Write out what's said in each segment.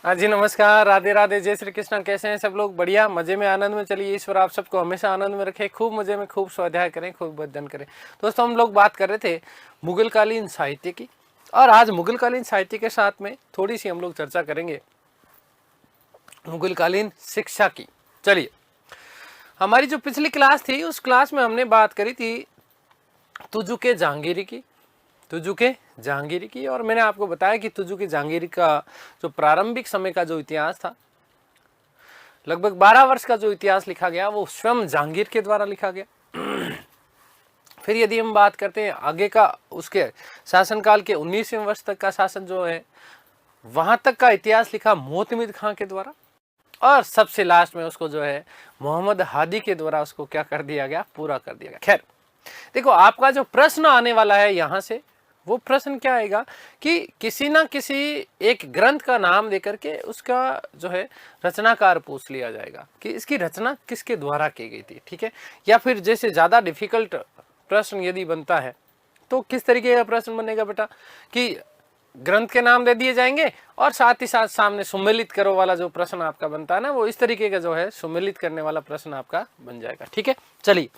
हाँ जी, नमस्कार, राधे राधे, जय श्री कृष्ण। कैसे हैं सब लोग? बढ़िया, मजे में, आनंद में। चलिए, ईश्वर आप सबको हमेशा आनंद में रखे, खूब मजे में, खूब स्वाध्याय करें, खूब अध्ययन करें। दोस्तों, हम लोग बात कर रहे थे मुगल कालीन साहित्य की, और आज मुगल कालीन साहित्य के साथ में थोड़ी सी हम लोग चर्चा करेंगे मुगल कालीन शिक्षा की। चलिए, हमारी जो पिछली क्लास थी उस क्लास में हमने बात करी थी तुजुके जहांगीरी की, तुजुके जहांगीरी की। और मैंने आपको बताया कि तुजुके जहांगीरी का जो प्रारंभिक समय का जो इतिहास था, लगभग 12 वर्ष का जो इतिहास लिखा गया वो स्वयं जहांगीर के द्वारा लिखा गया। फिर यदि हम बात करते हैं आगे का, उसके शासनकाल के 19वें वर्ष तक का शासन जो है, वहां तक का इतिहास लिखा मोहतमिद खां के द्वारा। और सबसे लास्ट में उसको जो है मोहम्मद हादी के द्वारा उसको क्या कर दिया गया, पूरा कर दिया गया। खैर, देखो, आपका जो प्रश्न आने वाला है यहां से, वो प्रश्न क्या आएगा कि किसी ना किसी एक ग्रंथ का नाम देकर के उसका जो है रचनाकार पूछ लिया जाएगा कि इसकी रचना किसके द्वारा की गई थी। ठीक है, या फिर जैसे ज्यादा डिफिकल्ट प्रश्न यदि बनता है तो किस तरीके का प्रश्न बनेगा बेटा कि ग्रंथ के नाम दे दिए जाएंगे और साथ ही साथ सामने सुमेलित करो वाला जो प्रश्न आपका बनता है ना, वो इस तरीके का जो है सुमेलित करने वाला प्रश्न आपका बन जाएगा। ठीक है, चलिए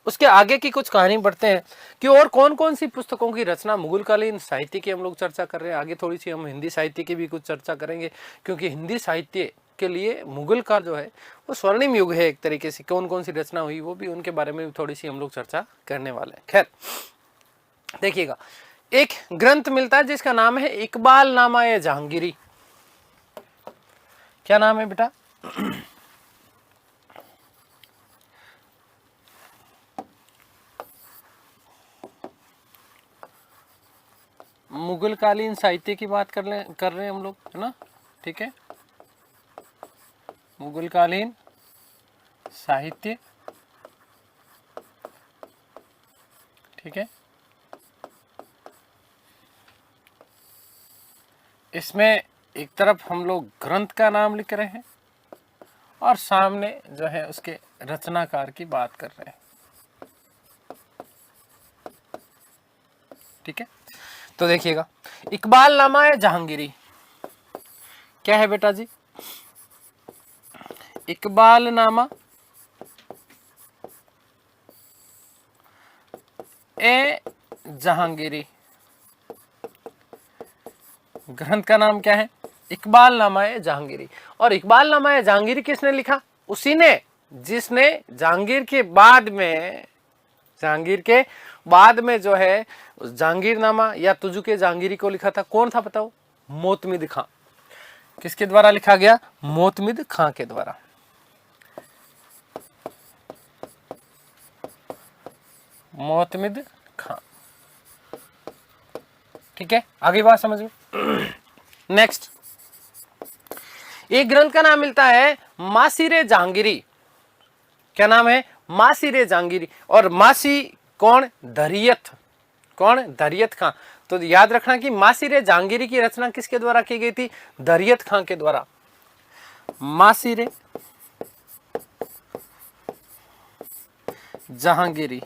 उसके आगे की कुछ कहानी बढ़ते हैं कि और कौन कौन सी पुस्तकों की रचना मुगलकालीन साहित्य की हम लोग चर्चा कर रहे हैं। आगे थोड़ी सी हम हिंदी साहित्य की भी कुछ चर्चा करेंगे, क्योंकि हिंदी साहित्य के लिए मुगल का जो है वो स्वर्णिम युग है एक तरीके से। कौन कौन सी रचना हुई वो भी, उनके बारे में भी थोड़ी सी हम लोग चर्चा करने वाले हैं। खैर, देखिएगा, एक ग्रंथ मिलता है जिसका नाम है इकबाल नामा ए जहांगीरी। क्या नाम है बेटा? मुगल कालीन साहित्य की बात कर रहे हैं हम लोग, है ना? ठीक है, मुगल कालीन साहित्य। ठीक है, इसमें एक तरफ हम लोग ग्रंथ का नाम लिख रहे हैं और सामने जो है उसके रचनाकार की बात कर रहे हैं। ठीक है, तो देखिएगा, इकबाल नामा ए जहांगीरी क्या है बेटा जी? इकबाल नामा ए जहांगीरी, ग्रंथ का नाम क्या है? इकबाल नामा ए जहांगीरी। और इकबाल नामा ए जहांगीरी किसने लिखा? उसी ने जिसने जहांगीर के बाद में जो है जहांगीरनामा या तुजुके जहांगीरी को लिखा था। कौन था बताओ? मोतमिद खां। किसके द्वारा लिखा गया? मोतमिद खां के द्वारा। मोतमिद खां। ठीक है, आगे बात समझ में। नेक्स्ट, एक ग्रंथ का नाम मिलता है मासीरे जहांगीरी। क्या नाम है? मासीरे जहांगीरी। और मासी कौन? दरियत। कौन? दरियत खां। तो याद रखना कि मासीरे जहांगीरी की रचना किसके द्वारा की गई थी? दरियत खां के द्वारा। मासीरे जहांगीरी,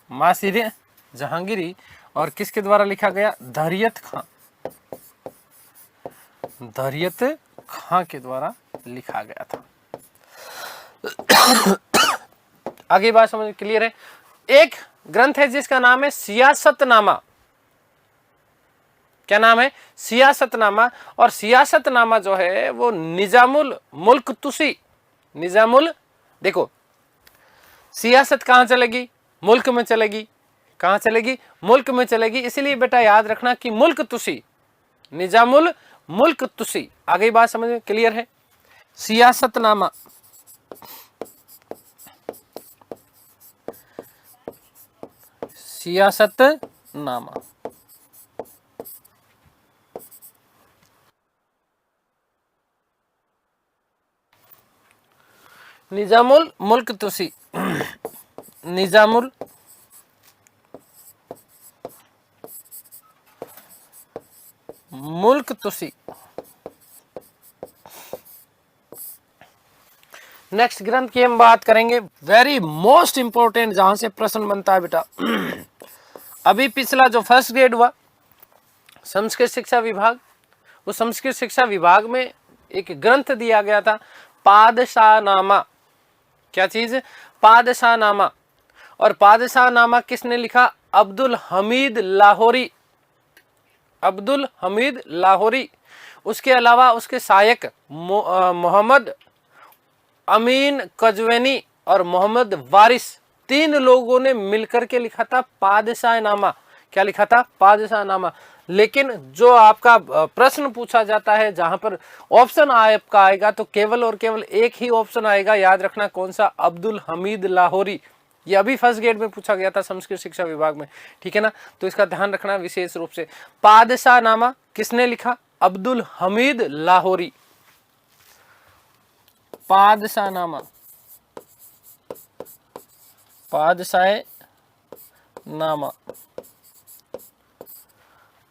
मासीरे जहांगीरी, और किसके द्वारा लिखा गया? दरियत खां। दरियत खां के द्वारा लिखा गया था। आगे बात समझ क्लियर है? एक ग्रंथ है जिसका नाम है सियासतनामा। क्या नाम है? सियासतनामा। और सियासतनामा जो है वो निजामुल मुल्क तुसी, निजामुल, देखो सियासत कहां चलेगी? मुल्क में चलेगी। कहां चलेगी? मुल्क में चलेगी। इसलिए बेटा याद रखना कि मुल्क तुसी, निजामुल मुल्क तुसी। आगे बात समझ में क्लियर है? सियासतनामा, सियासतनामा। निजामुल मुल्क तुसी, निजामुल मुल्क तुसी। नेक्स्ट ग्रंथ की हम बात करेंगे, वेरी मोस्ट इंपॉर्टेंट, जहां से प्रश्न बनता है बेटा। अभी पिछला जो फर्स्ट ग्रेड हुआ संस्कृत शिक्षा विभाग, उस संस्कृत शिक्षा विभाग में एक ग्रंथ दिया गया था पादशाहनामा। क्या चीज? पादशाहनामा। और पादशाहनामा किसने लिखा? अब्दुल हमीद लाहौरी। अब्दुल हमीद लाहौरी। उसके अलावा उसके सहायक मोहम्मद अमीन कजवेनी और मोहम्मद वारिस, 3 लोगों ने मिलकर के लिखा था पादशाहनामा। क्या लिखा था? पादशाहनामा। लेकिन जो आपका प्रश्न पूछा जाता है, जहां पर ऑप्शन आपका आएगा तो केवल और केवल एक ही ऑप्शन आएगा, याद रखना कौन सा? अब्दुल हमीद लाहौरी। ये अभी फर्स्ट ग्रेड में पूछा गया था संस्कृत शिक्षा विभाग में, ठीक है ना। तो इसका ध्यान रखना विशेष रूप से। पादशाहनामा किसने लिखा? अब्दुल हमीद लाहौरी। पादशाहनामा, पादशाहनामा,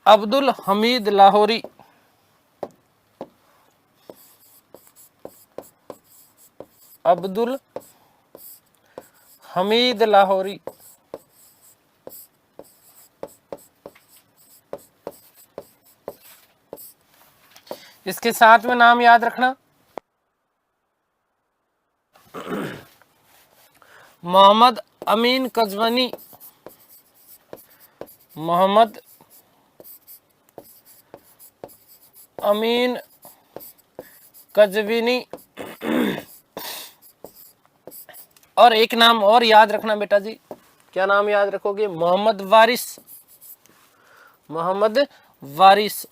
अब्दुल हमीद लाहौरी। अब्दुल हमीद लाहौरी। इसके साथ में नाम याद रखना, मोहम्मद अमीन कजवनी, मोहम्मद अमीन कजविनी। और एक नाम और याद रखना बेटा जी, क्या नाम याद रखोगे? मोहम्मद वारिस। मोहम्मद वारिस,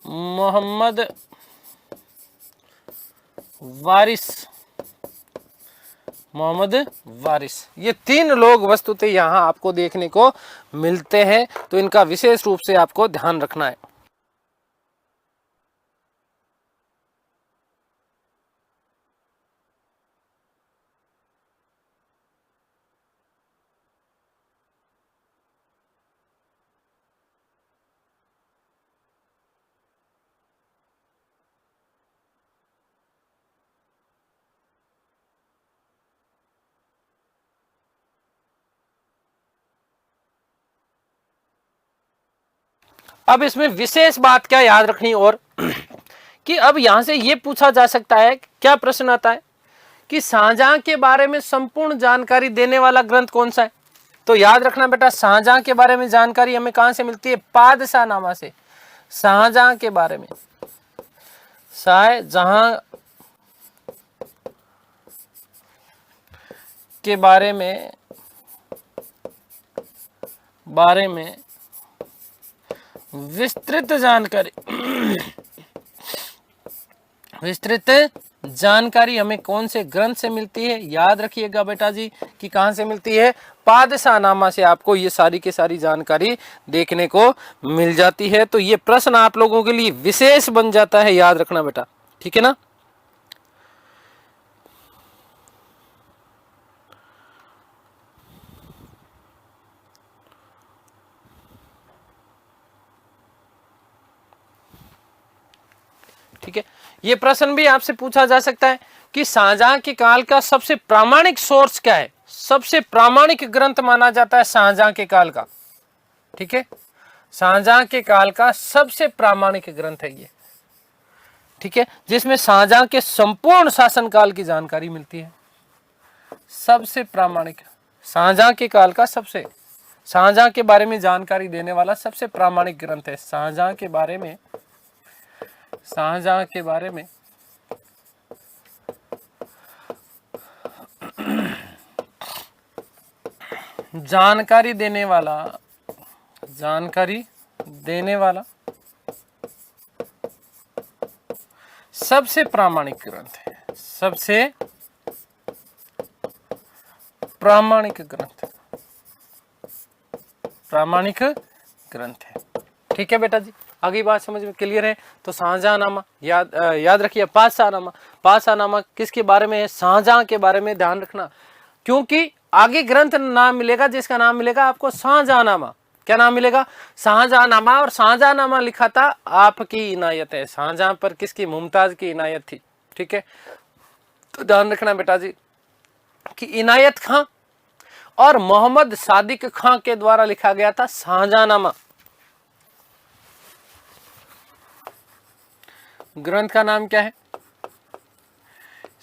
मोहम्मद वारिस, मोहम्मद वारिस। ये 3 लोग वस्तुतः यहाँ आपको देखने को मिलते हैं, तो इनका विशेष रूप से आपको ध्यान रखना है। अब इसमें विशेष बात क्या याद रखनी और कि अब यहां से यह पूछा जा सकता है, क्या प्रश्न आता है कि शाहजहां के बारे में संपूर्ण जानकारी देने वाला ग्रंथ कौन सा है? तो याद रखना बेटा, शाहजहां के बारे में जानकारी हमें कहां से मिलती है? पादशाहनामा से। शाहजहां के बारे में, शाहजहां के बारे में विस्तृत जानकारी हमें कौन से ग्रंथ से मिलती है? याद रखिएगा बेटा जी कि कहां से मिलती है? पादशाहनामा से आपको ये सारी की सारी जानकारी देखने को मिल जाती है। तो ये प्रश्न आप लोगों के लिए विशेष बन जाता है, याद रखना बेटा, ठीक है ना। ठीक है, ये प्रश्न भी आपसे पूछा जा सकता है कि शाहजहां के काल का सबसे प्रामाणिक सोर्स क्या है? सबसे प्रामाणिक ग्रंथ माना जाता है शाहजहां के काल का, ठीक है। शाहजहां के काल का सबसे प्रामाणिक ग्रंथ है ये, ठीक है, जिसमें शाहजहां के संपूर्ण शासनकाल की जानकारी मिलती है। सबसे प्रामाणिक शाहजहां के काल का शाहजहां के बारे में जानकारी देने वाला सबसे प्रामाणिक ग्रंथ है। शाहजहां के बारे में जानकारी देने वाला सबसे प्रामाणिक ग्रंथ है। सबसे प्रामाणिक ग्रंथ है, ठीक है बेटा जी। आगे बात समझ में क्लियर है? तो शाहजहांनामा याद रखिए। पादशाहनामा किसके बारे में है? शाहजहां के बारे में ध्यान रखना, क्योंकि आगे ग्रंथ नाम मिलेगा जिसका नाम मिलेगा आपको शाहजहांनामा। क्या नाम मिलेगा? शाहजहांनामा। और शाहजहांनामा लिखा था आपकी इनायत है। शाहजहां पर किसकी? मुमताज की इनायत थी, ठीक है। तो ध्यान रखना बेटा जी कि इनायत खां और मोहम्मद सादिक खां के द्वारा लिखा गया था शाहजहांनामा। ग्रंथ का नाम क्या है?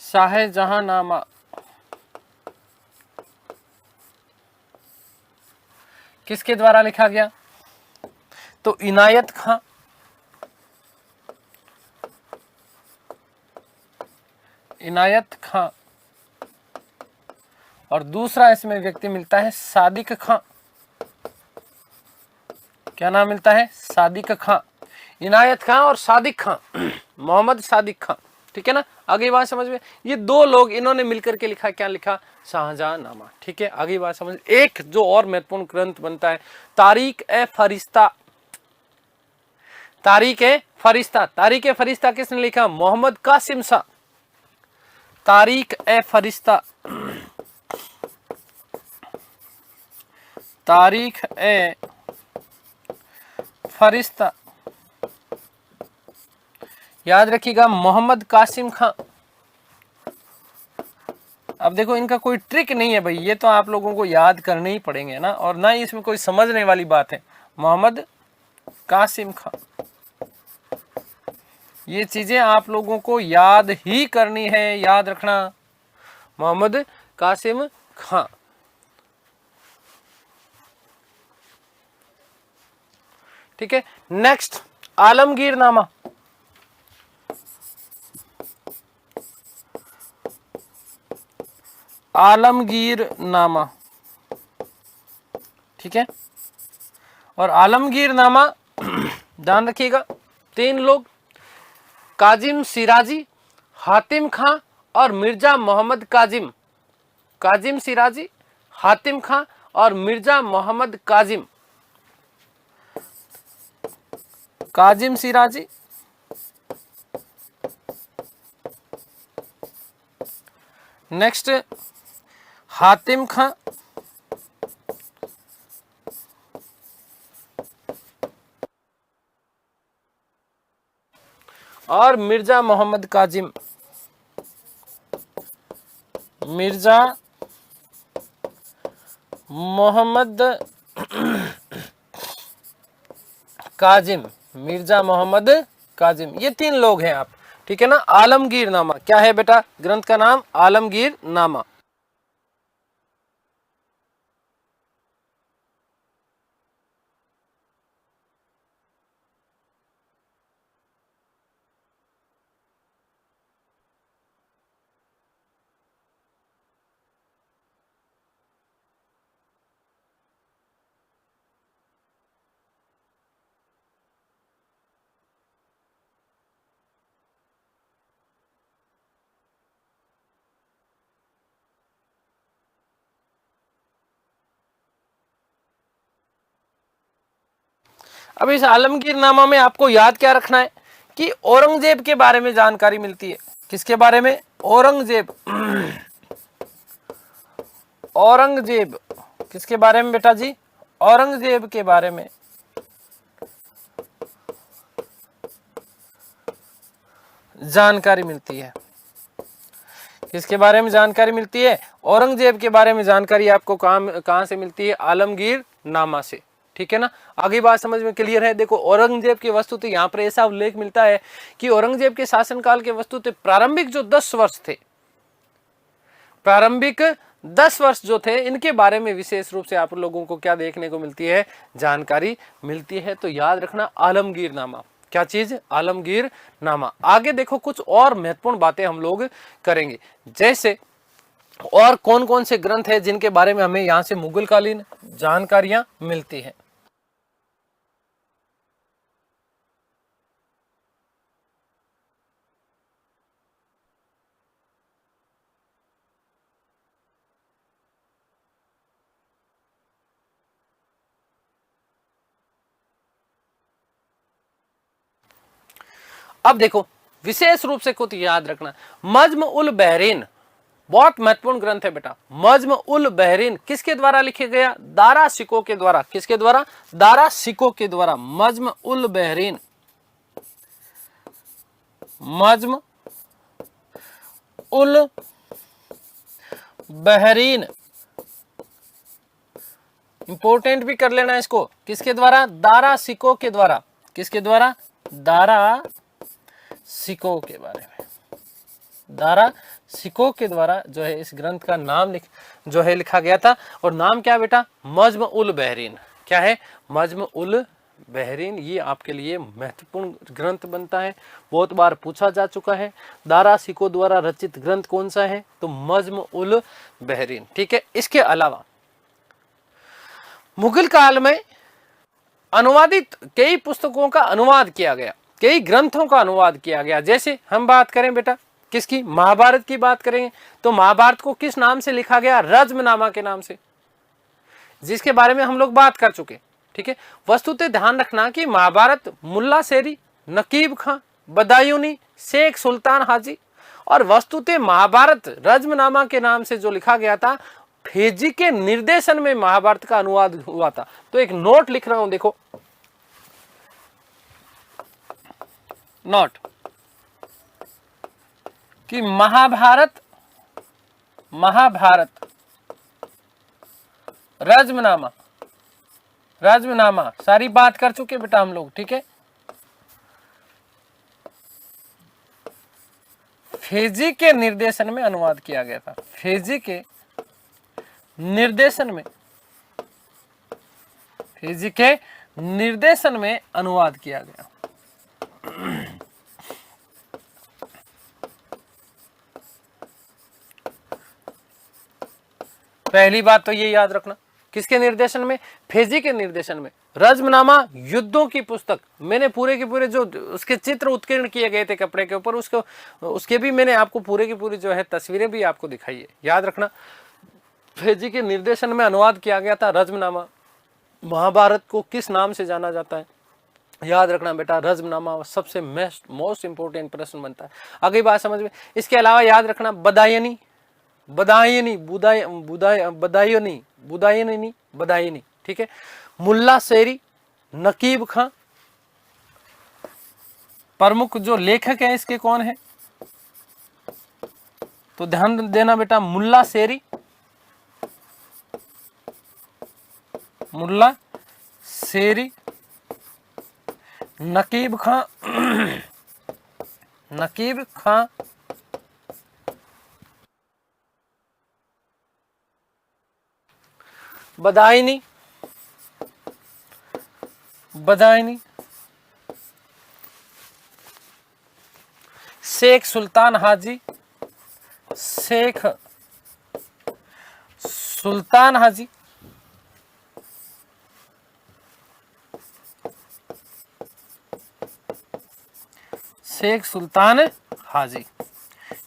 शाहजहांनामा। किसके द्वारा लिखा गया? तो इनायत खां, इनायत खां। और दूसरा इसमें व्यक्ति मिलता है सादिक खां। क्या नाम मिलता है? सादिक खां। इनायत खां और सादिक खां, मोहम्मद सादिक खां। ठीक है ना, आगे बात समझ में। ये दो लोग इन्होंने मिलकर के लिखा, क्या लिखा? शाहजहांनामा। ठीक है, आगे बात समझ। एक जो और महत्वपूर्ण ग्रंथ बनता है तारीख ए फरिश्ता। तारीख ए फरिश्ता, तारीख ए फरिश्ता किसने लिखा? मोहम्मद कासिम शाह। तारीख ए फरिश्ता, तारीख ए फरिश्ता, याद रखिएगा, मोहम्मद कासिम खां। अब देखो इनका कोई ट्रिक नहीं है भाई, ये तो आप लोगों को याद करने ही पड़ेंगे ना, और ना ही इसमें कोई समझने वाली बात है। मोहम्मद कासिम खां, ये चीजें आप लोगों को याद ही करनी है, याद रखना। मोहम्मद कासिम खां। ठीक है, नेक्स्ट आलमगीरनामा। आलमगीरनामा, ठीक है। और आलमगीरनामा ध्यान रखिएगा, 3 लोग, काजिम सिराजी, हातिम खां और मिर्जा मोहम्मद काजिम। काजिम सिराजी, हातिम खां और मिर्जा मोहम्मद काजिम। काजिम सिराजी, नेक्स्ट हातिम खां, और मिर्जा मोहम्मद काजिम। मिर्जा मोहम्मद काजिम, मिर्जा मोहम्मद काजिम, ये 3 लोग हैं आप। ठीक है ना। आलमगीरनामा क्या है बेटा? ग्रंथ का नाम आलमगीरनामा। अब इस आलमगीरनामा में आपको याद क्या रखना है कि औरंगजेब के बारे में जानकारी मिलती है। किसके बारे में? औरंगजेब। औरंगजेब किसके बारे में बेटा जी? औरंगजेब के बारे में जानकारी मिलती है। किसके बारे में जानकारी मिलती है? औरंगजेब के बारे में जानकारी आपको कहां से मिलती है? आलमगीरनामा से। ठीक है ना। आगे बात समझ में क्लियर है। देखो औरंगजेब की वस्तु तो यहाँ पर ऐसा उल्लेख मिलता है कि औरंगजेब के शासनकाल के वस्तु तो प्रारंभिक जो 10 वर्ष थे, प्रारंभिक 10 वर्ष जो थे, इनके बारे में विशेष रूप से आप लोगों को क्या देखने को मिलती है? जानकारी मिलती है। तो याद रखना आलमगीरनामा। क्या चीज? आलमगीरनामा। आगे देखो कुछ और महत्वपूर्ण बातें हम लोग करेंगे, जैसे और कौन कौन से ग्रंथ है जिनके बारे में हमें यहां से मुगलकालीन जानकारियां मिलती है। अब देखो विशेष रूप से कुछ याद रखना, मज्म उल बहरीन बहुत महत्वपूर्ण ग्रंथ है बेटा। मज्म उल बहरीन किसके द्वारा लिखे गया? दारा शिकोह के द्वारा। किसके द्वारा? दारा शिकोह के द्वारा। मज्म उल बहरीन, मज्म उल बहरीन इंपॉर्टेंट भी कर लेना इसको, किसके द्वारा? दारा सिको के द्वारा। किसके द्वारा? दारा सिको के बारे में, दारा सिको के द्वारा जो है इस ग्रंथ का नाम लिखा गया था। और नाम क्या बेटा? मज्म उल बहरीन। क्या है? मज्म उल बहरीन। ये आपके लिए महत्वपूर्ण ग्रंथ बनता है, बहुत बार पूछा जा चुका है। दारा सिको द्वारा रचित ग्रंथ कौन सा है? तो मज्म उल बहरीन। ठीक है। इसके अलावा मुगल काल में अनुवादित कई पुस्तकों का अनुवाद किया गया, कई ग्रंथों का अनुवाद किया गया। जैसे हम बात करें बेटा किसकी? महाभारत की बात करेंगे तो महाभारत को किस नाम से लिखा गया? रज्मनामा के नाम से, जिसके बारे में हम लोग बात कर चुके। ठीक है। वस्तुतः ध्यान रखना कि महाभारत मुल्ला शेरी, नकीब खां, बदायूनी, शेख सुल्तान हाजी और वस्तुतः महाभारत रज्मनामा के नाम से जो लिखा गया था, फेजी के निर्देशन में महाभारत का अनुवाद हुआ था। तो एक नोट लिख रहा हूं, देखो नोट कि महाभारत रज्मनामा सारी बात कर चुके बेटा हम लोग। ठीक है। फेजी के निर्देशन में अनुवाद किया गया था, फेजी के निर्देशन में अनुवाद किया गया। पहली बात तो ये याद रखना, किसके निर्देशन में? फेजी के निर्देशन में। रज्मनामा युद्धों की पुस्तक, मैंने पूरे के पूरे जो उसके चित्र उत्कीर्ण किए गए थे कपड़े के ऊपर, उसके भी मैंने आपको पूरे की पूरी जो है तस्वीरें भी आपको दिखाई है। याद रखना, फेजी के निर्देशन में अनुवाद किया गया था रज्मनामा। महाभारत को किस नाम से जाना जाता है? याद रखना बेटा, रज्मनामा। सबसे मोस्ट इंपोर्टेंट प्रश्न बनता है। अगली बात समझ में। इसके अलावा याद रखना बदायनी, ठीक है। मुल्ला शेरी, नकीब खां। प्रमुख जो लेखक हैं इसके कौन है? तो ध्यान देना बेटा, मुल्ला शेरी, नकीब खां, बदायनी, शेख सुल्तान हाजी, शेख सुल्तान हाजी।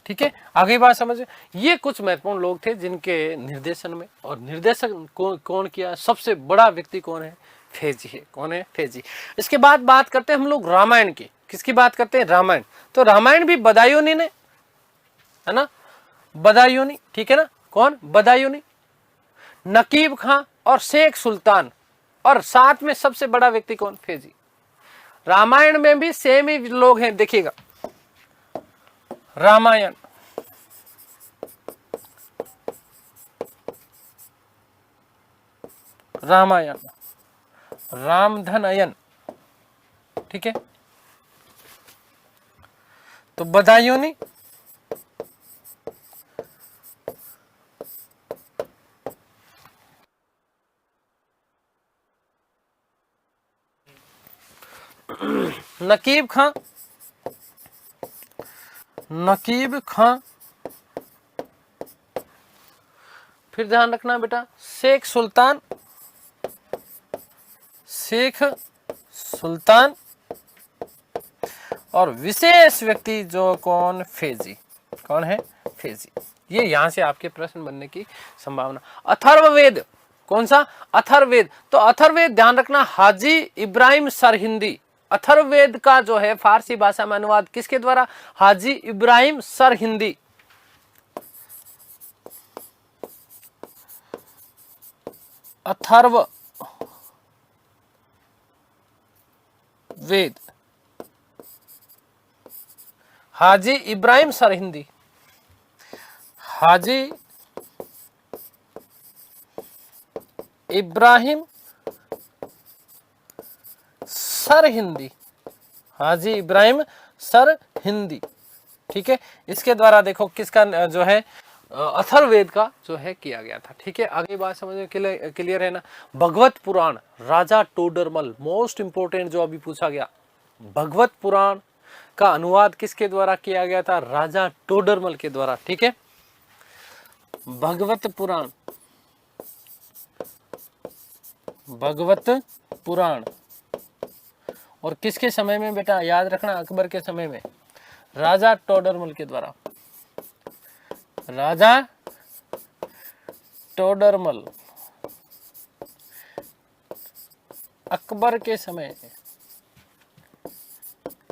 ठीक है। आगे बात समझ। ये कुछ महत्वपूर्ण लोग थे जिनके निर्देशन में, और निर्देशक कौन किया? सबसे बड़ा व्यक्ति कौन है? फेजी है। कौन है? फेजी। इसके बाद बात करते हैं हम लोग रामायण की। किसकी बात करते हैं? रामायण। तो रामायण भी बदायूनी ने, है ना, बदायूनी। ठीक है ना, कौन? बदायूनी, नकीब खां और शेख सुल्तान, और साथ में सबसे बड़ा व्यक्ति कौन? फेजी। रामायण में भी सेम ही लोग हैं, देखिएगा। रामायण, रामधनयन। ठीक है। तो बदायूनी, नकीब खां, फिर ध्यान रखना बेटा, शेख सुल्तान, और विशेष व्यक्ति जो कौन? फेजी। कौन है? फेजी। ये यहां से आपके प्रश्न बनने की संभावना। अथर्ववेद, कौन सा? अथर्ववेद। तो अथर्ववेद ध्यान रखना, हाजी इब्राहिम सरहिंदी। अथर्ववेद का जो है फारसी भाषा में अनुवाद किसके द्वारा? हाजी इब्राहिम सरहिंदी। अथर्ववेद, हाजी इब्राहिम सरहिंदी, हाजी इब्राहिम सरहिंदी, हाजी इब्राहिम सरहिंदी। ठीक है, इसके द्वारा देखो किसका जो है अथर्ववेद का जो है किया गया था। ठीक है, आगे बात समझ में क्लियर है ना। भगवत पुराण राजा टोडरमल, मोस्ट इंपोर्टेंट जो अभी पूछा गया, भगवत पुराण का अनुवाद किसके द्वारा किया गया था? राजा टोडरमल के द्वारा। ठीक है, भगवत पुराण, भगवत पुराण और किसके समय में बेटा? याद रखना, अकबर के समय में, राजा टोडरमल के द्वारा, राजा टोडरमल अकबर के समय।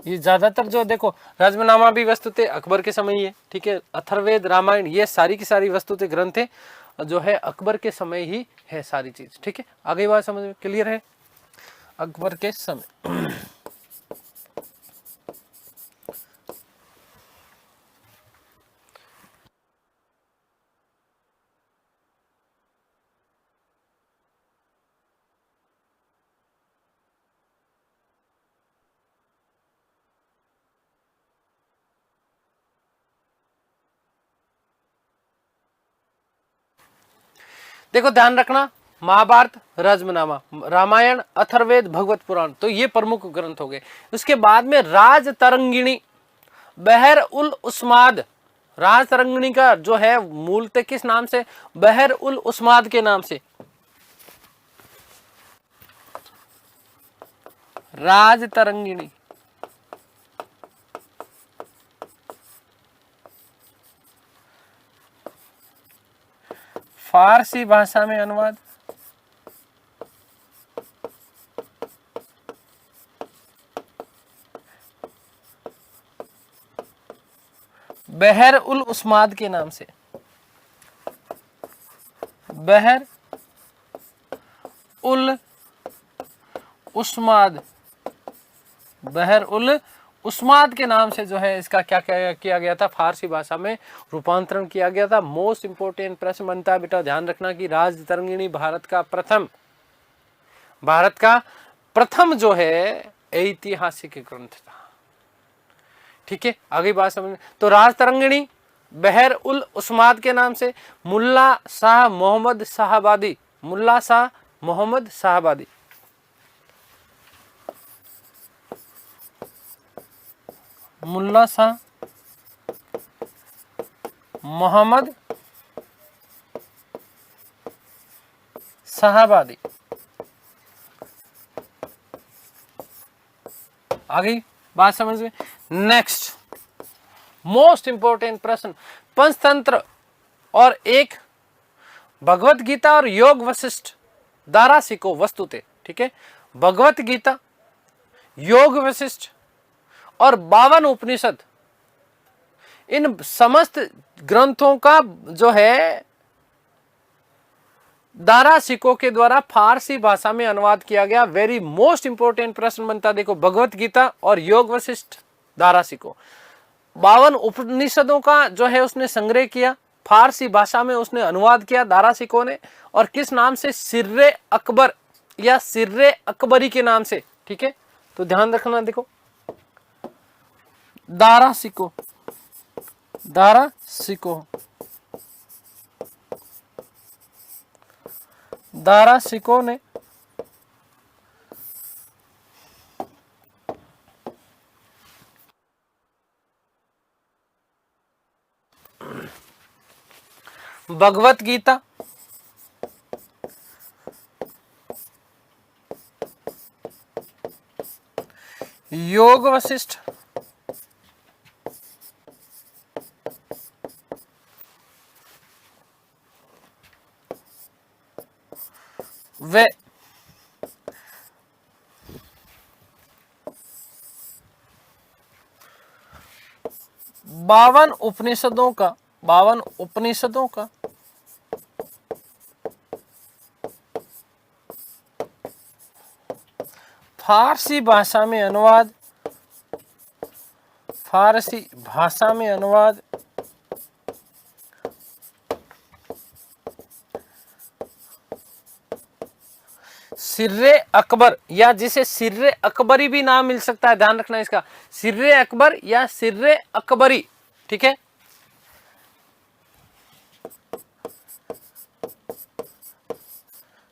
ये ज्यादातर जो देखो राजमनामा भी वस्तुतः अकबर के समय ही है। ठीक है, अथर्ववेद, रामायण, ये सारी की सारी वस्तुतः ग्रंथ है जो है अकबर के समय ही है सारी चीज। ठीक है, आगे बात समझ में क्लियर है? अकबर के समय देखो ध्यान रखना, महाभारत, राजमनामा, रामायण, अथर्ववेद, भगवत पुराण, तो ये प्रमुख ग्रंथ हो गए। उसके बाद में राज तरंगिणी, बहर उल उस्माद, राज तरंगिणी का जो है मूलतः किस नाम से? बहर उल उस्माद के नाम से, राज तरंगिणी। फारसी भाषा में अनुवाद बहर उल उस्माद के नाम से, बहर उल उस्माद, बहर उल उस्माद के नाम से जो है इसका क्या किया गया था? फारसी भाषा में रूपांतरण किया गया था। मोस्ट इंपोर्टेंट प्रश्न बनता है बेटा, ध्यान रखना कि राज तरंगिणी भारत का प्रथम जो है ऐतिहासिक ग्रंथ था। ठीक है, आगे बात समझ में। तो राज तरंगिणी बहर उल उस्माद के नाम से, मुल्ला शाह मोहम्मद शाहबादी, मुल्ला शाह मोहम्मद शाहबादी, मुल्ला शाह मोहम्मद शाहबादी। आगे बात समझ में। नेक्स्ट मोस्ट इंपोर्टेंट प्रश्न, पंचतंत्र और एक भगवत गीता और योग वशिष्ठ दारा सिको वस्तुते। ठीक है, भगवत गीता, योग वशिष्ठ और 52 उपनिषद, इन समस्त ग्रंथों का जो है दारा सिको के द्वारा फारसी भाषा में अनुवाद किया गया। वेरी मोस्ट इंपोर्टेंट प्रश्न बनता, देखो भगवत गीता और योग वशिष्ठ दारा सिको, 52 उपनिषदों का जो है उसने संग्रह किया, फारसी भाषा में उसने अनुवाद किया दारा सिको ने, और किस नाम से? सिर्रे अकबर या सिर्रे अकबरी के नाम से। ठीक है, तो ध्यान रखना, देखो दारा सिको, दारा सिको, दारा सिको ने भगवत गीता, योग वशिष्ठ, वे 52 उपनिषदों का, 52 उपनिषदों का फारसी भाषा में अनुवाद, फारसी भाषा में अनुवाद सिर्रे अकबर या जिसे सिर्रे अकबरी भी नाम मिल सकता है, ध्यान रखना इसका, सिर्रे अकबर या सिर्रे अकबरी, ठीक है।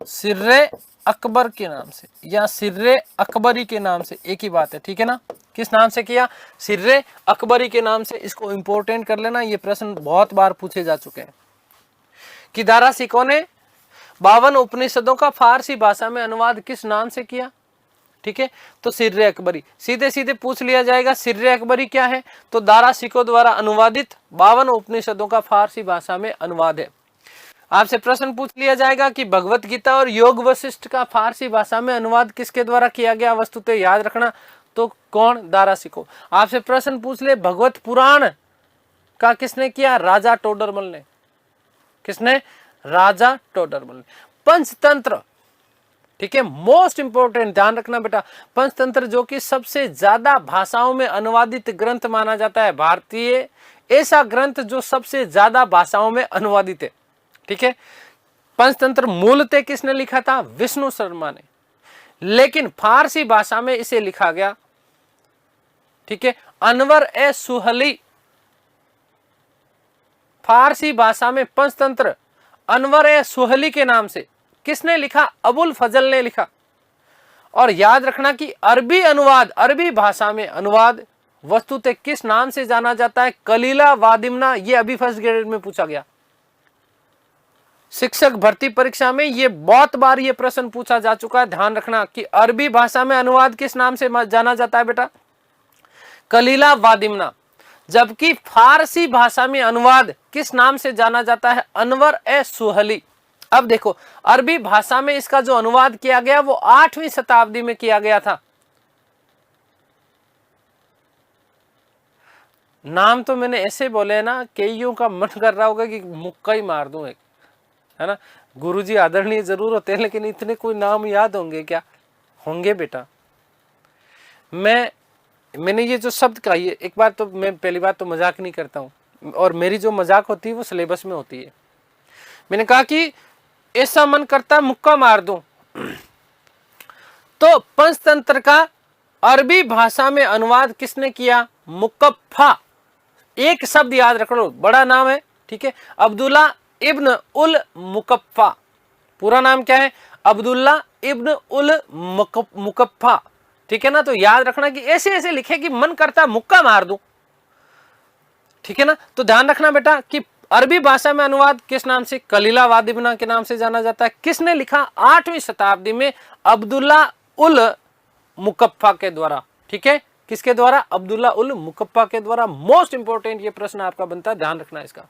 सिर्रे अकबर के नाम से या सिर्रे अकबरी के नाम से एक ही बात है, ठीक है ना। किस नाम से किया? सिर्रे अकबरी के नाम से। इसको इंपॉर्टेंट कर लेना, ये प्रश्न बहुत बार पूछे जा चुके हैं कि दारा सिकों ने 52 उपनिषदों का फारसी भाषा में अनुवाद किस नाम से किया, ठीक है। तो सिर्रे अकबरी, सीधे सीधे पूछ लिया जाएगा सिर्रे अकबरी क्या है, तो दारा सिकों द्वारा अनुवादित 52 उपनिषदों का फारसी भाषा में अनुवाद है। आपसे प्रश्न पूछ लिया जाएगा कि भगवत गीता और योग वशिष्ठ का फारसी भाषा में अनुवाद किसके द्वारा किया गया, वस्तुतः याद रखना, तो कौन? दारा सिकों। आपसे प्रश्न पूछ ले भगवत पुराण का किसने किया? राजा टोडरमल ने। किसने? राजा टोडरमल ने। पंचतंत्र, ठीक है, मोस्ट इंपोर्टेंट, ध्यान रखना बेटा, पंचतंत्र जो कि सबसे ज्यादा भाषाओं में अनुवादित ग्रंथ माना जाता है, भारतीय ऐसा ग्रंथ जो सबसे ज्यादा भाषाओं में अनुवादित है, ठीक है। पंचतंत्र मूलतः किसने लिखा था? विष्णु शर्मा ने, लेकिन फारसी भाषा में इसे लिखा गया, ठीक है, अनवर ए सुहली। फारसी भाषा में पंचतंत्र अनवर ए सुहली के नाम से किसने लिखा? अबुल फजल ने लिखा। और याद रखना कि अरबी अनुवाद, अरबी भाषा में अनुवाद वस्तुतः किस नाम से जाना जाता है? कलीला वादिमना। ये अभी फर्स्ट ग्रेड में पूछा गया, शिक्षक भर्ती परीक्षा में ये बहुत बार ये प्रश्न पूछा जा चुका है। ध्यान रखना कि अरबी भाषा में अनुवाद किस नाम से जाना जाता है बेटा? कलीला वादिमना। जबकि फारसी भाषा में अनुवाद किस नाम से जाना जाता है? अनवर ए सुहली। अब देखो, अरबी भाषा में इसका जो अनुवाद किया गया वो 8वीं शताब्दी में किया गया था। नाम तो मैंने ऐसे बोले ना, कईयों का मन कर रहा होगा कि मुक्का ही मार दूं एक, है ना। गुरुजी आदरणीय जरूर होते हैं, लेकिन इतने कोई नाम याद होंगे क्या? होंगे बेटा। मैंने ये जो शब्द कहा, ये एक बार तो मैं पहली बात तो मजाक नहीं करता हूँ, और मेरी जो मजाक होती है वो सिलेबस में होती है। मैंने कहा कि ऐसा मन करता मुक्का मार दूं, तो पंचतंत्र का अरबी भाषा में अनुवाद किसने किया? मुकफ्फा। एक शब्द याद रख लो, बड़ा नाम है, ठीक है, अब्दुल्ला इब्न उल मुकफ्फा। पूरा नाम क्या है? अब्दुल्ला इब्न उल मुकफ्फा, ठीक है ना। तो याद रखना कि ऐसे ऐसे लिखे कि मन करता मुक्का मार दूं, ठीक है ना। तो ध्यान रखना बेटा कि अरबी भाषा में अनुवाद किस नाम से? कलीला वादिबना के नाम से जाना जाता है। किसने लिखा? 8वीं शताब्दी में अब्दुल्ला उल मुकफ्फा के द्वारा, ठीक है। किसके द्वारा? अब्दुल्ला उल मुकफ्फा के द्वारा। मोस्ट इंपोर्टेंट ये प्रश्न आपका बनता है, ध्यान रखना इसका,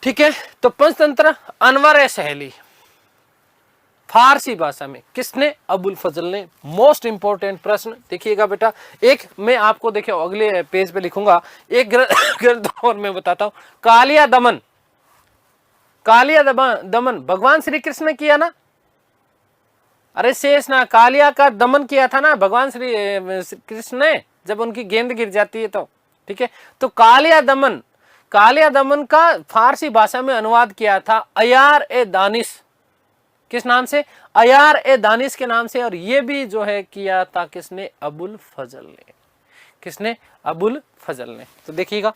ठीक है। तो पंचतंत्र अनवर ए सहली फारसी भाषा में किसने? अबुल फजल ने। मोस्ट इंपोर्टेंट प्रश्न देखिएगा बेटा। एक मैं आपको देखिए अगले पेज पे लिखूंगा, एक ग्रंथ और मैं बताता हूं, कालिया दमन। कालिया दमन भगवान श्री कृष्ण ने किया ना, अरे शेष ना, कालिया का दमन किया था ना भगवान श्री कृष्ण ने, जब उनकी गेंद गिर जाती है तो, ठीक है। तो कालिया दमन का फारसी भाषा में अनुवाद किया था अयार ए दानिश। किस नाम से? अयार ए दानिश के नाम से। और ये भी जो है किया था किसने? अबुल फजल ने। किसने? अबुल फजल ने। तो देखिएगा,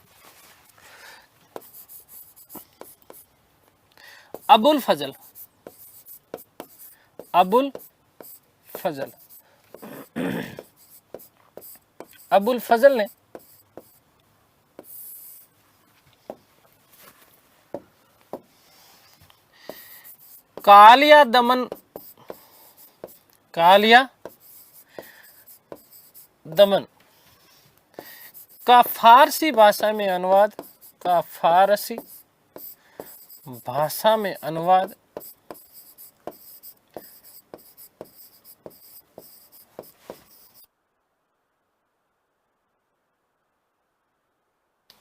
अबुल फजल, अबुल फजल, अबुल फजल ने कालिया दमन का फारसी भाषा में अनुवाद, का फारसी भाषा में अनुवाद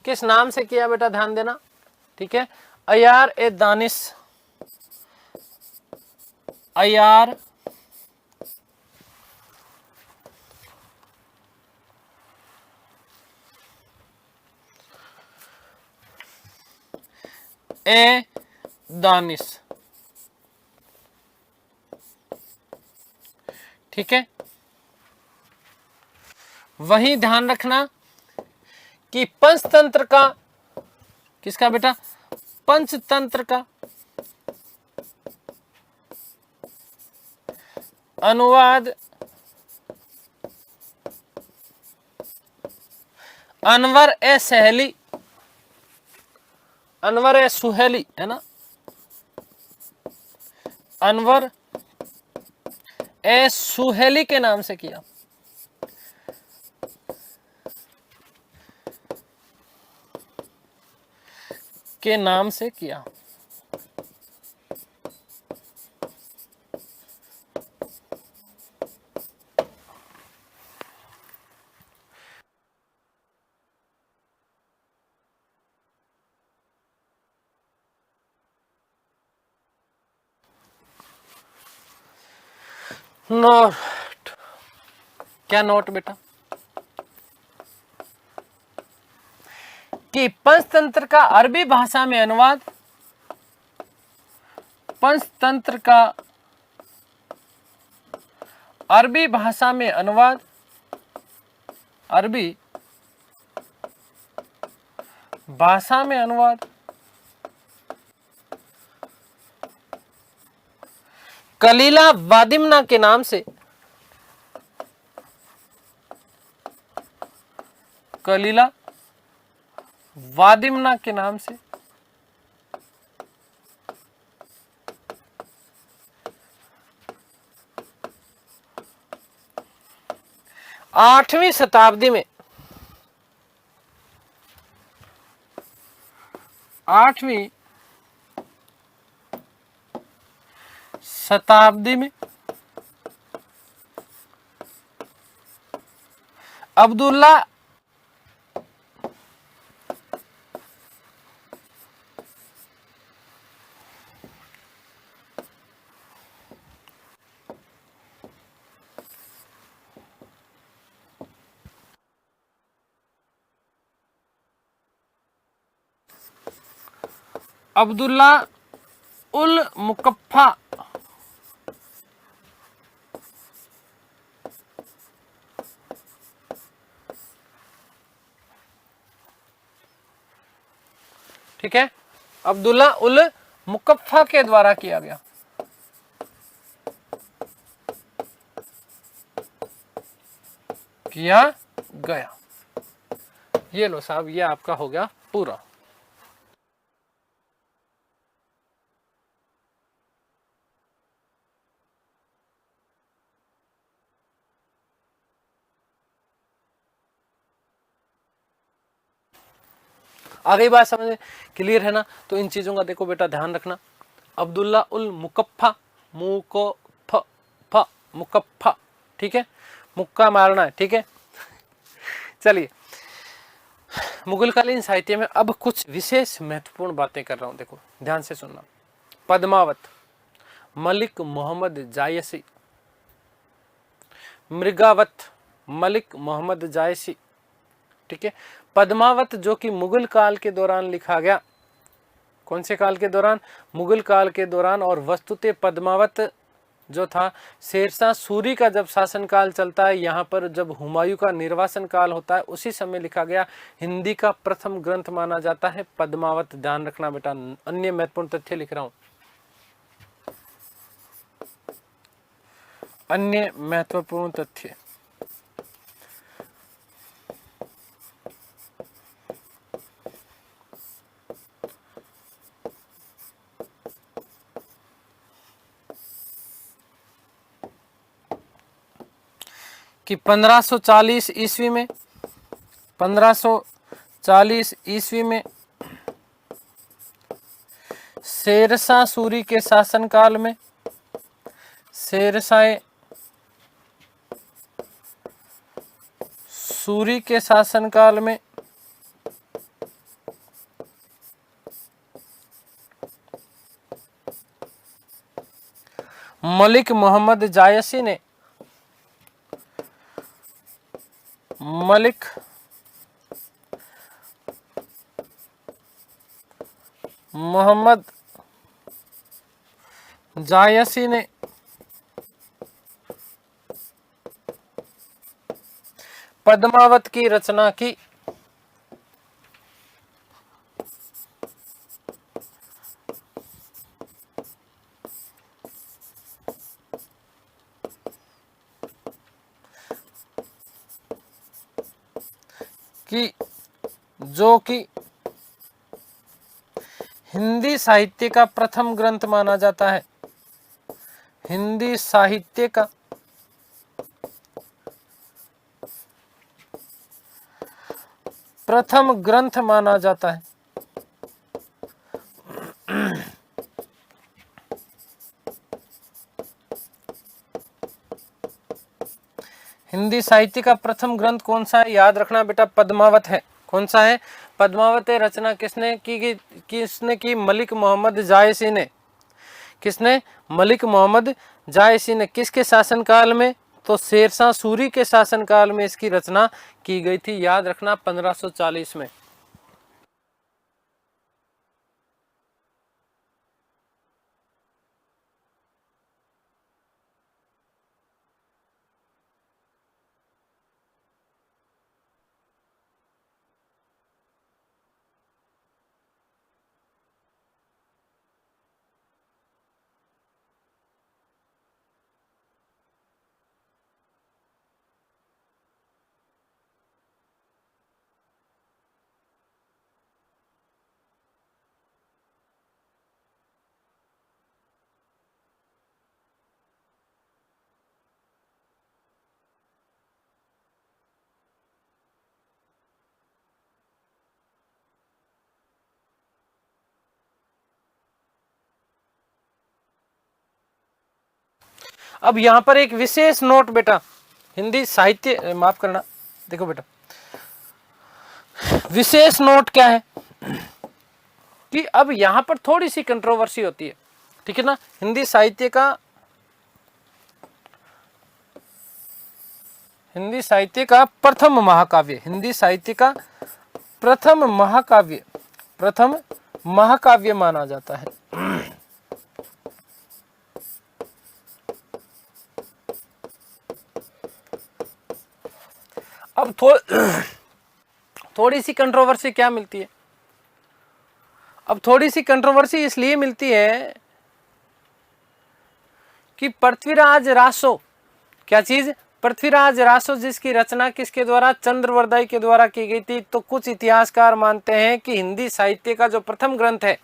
किस नाम से किया बेटा? ध्यान देना, ठीक है। अयार ए दानिश, अयार ए दानिश, ठीक है। वहीं ध्यान रखना कि पंचतंत्र का, किसका बेटा, पंचतंत्र का अनुवाद अनवर ए सहली, अनवर ए सुहेली है ना, अनवर ए सुहेली के नाम से किया। के नाम से किया। नोट, क्या नोट बेटा, कि पंचतंत्र का अरबी भाषा में अनुवाद, पंचतंत्र का अरबी भाषा में अनुवाद, अरबी भाषा में अनुवाद कलीला वादिमना के नाम से, कलीला वादिमना के नाम से आठवीं शताब्दी में, आठवीं शताब्दी में अब्दुल्ला अब्दुल्ला उल मुकफ्फा ठीक है, अब्दुल्ला उल मुकफ्फा के द्वारा किया गया। किया गया। ये लो साहब, ये आपका हो गया पूरा। आगे बात समझ क्लियर है ना। तो इन चीजों का देखो बेटा ध्यान रखना। अब्दुल्ला उल मुकफ्फा, मुकफ्फा, ठीक है, मुक्का मारना है, ठीक है। चलिए, मुगलकालीन साहित्य में अब कुछ विशेष महत्वपूर्ण बातें कर रहा हूं, देखो ध्यान से सुनना। पद्मावत, मलिक मोहम्मद जायसी, मृगावत, मलिक मोहम्मद जायसी, ठीक है। पद्मावत जो कि मुगल काल के दौरान लिखा गया, कौन से काल के दौरान, मुगल काल के दौरान। और वस्तुतः पद्मावत जो था शेरशाह सूरी का जब शासनकाल चलता है, यहाँ पर जब हुमायूं का निर्वासन काल होता है, उसी समय लिखा गया हिंदी का प्रथम ग्रंथ माना जाता है पद्मावत। ध्यान रखना बेटा, अन्य महत्वपूर्ण तथ्य लिख रहा हूं, अन्य महत्वपूर्ण तथ्य। कि 1540 ईस्वी में, 1540 ईस्वी में शेरशाह सूरी के शासनकाल में, शेरशाह सूरी के शासनकाल में मलिक मोहम्मद जायसी ने, मलिक मोहम्मद जायसी ने पद्मावत की रचना की। कि जो कि हिंदी साहित्य का प्रथम ग्रंथ माना जाता है। हिंदी साहित्य का प्रथम ग्रंथ माना जाता है। हिंदी साहित्य का प्रथम ग्रंथ कौन सा है? याद रखना बेटा, पद्मावत है। कौन सा है? पद्मावत है। रचना किसने की? मलिक मोहम्मद जायसी ने। किसने? मलिक मोहम्मद जायसी ने। किसके शासनकाल में? तो शेरशाह सूरी के शासनकाल में इसकी रचना की गई थी। याद रखना, 1540 में। अब यहां पर एक विशेष नोट बेटा, हिंदी साहित्य, माफ करना, देखो बेटा, विशेष नोट क्या है कि अब यहां पर थोड़ी सी कंट्रोवर्सी होती है, ठीक है ना। हिंदी साहित्य का प्रथम महाकाव्य, हिंदी साहित्य का प्रथम महाकाव्य माना जाता है। अब थोड़ी सी कंट्रोवर्सी क्या मिलती है? अब थोड़ी सी कंट्रोवर्सी इसलिए मिलती है कि पृथ्वीराज रासो, क्या चीज? पृथ्वीराज रासो, जिसकी रचना किसके द्वारा? चंद्रवरदाई के द्वारा की गई थी। तो कुछ इतिहासकार मानते हैं कि हिंदी साहित्य का जो प्रथम ग्रंथ है,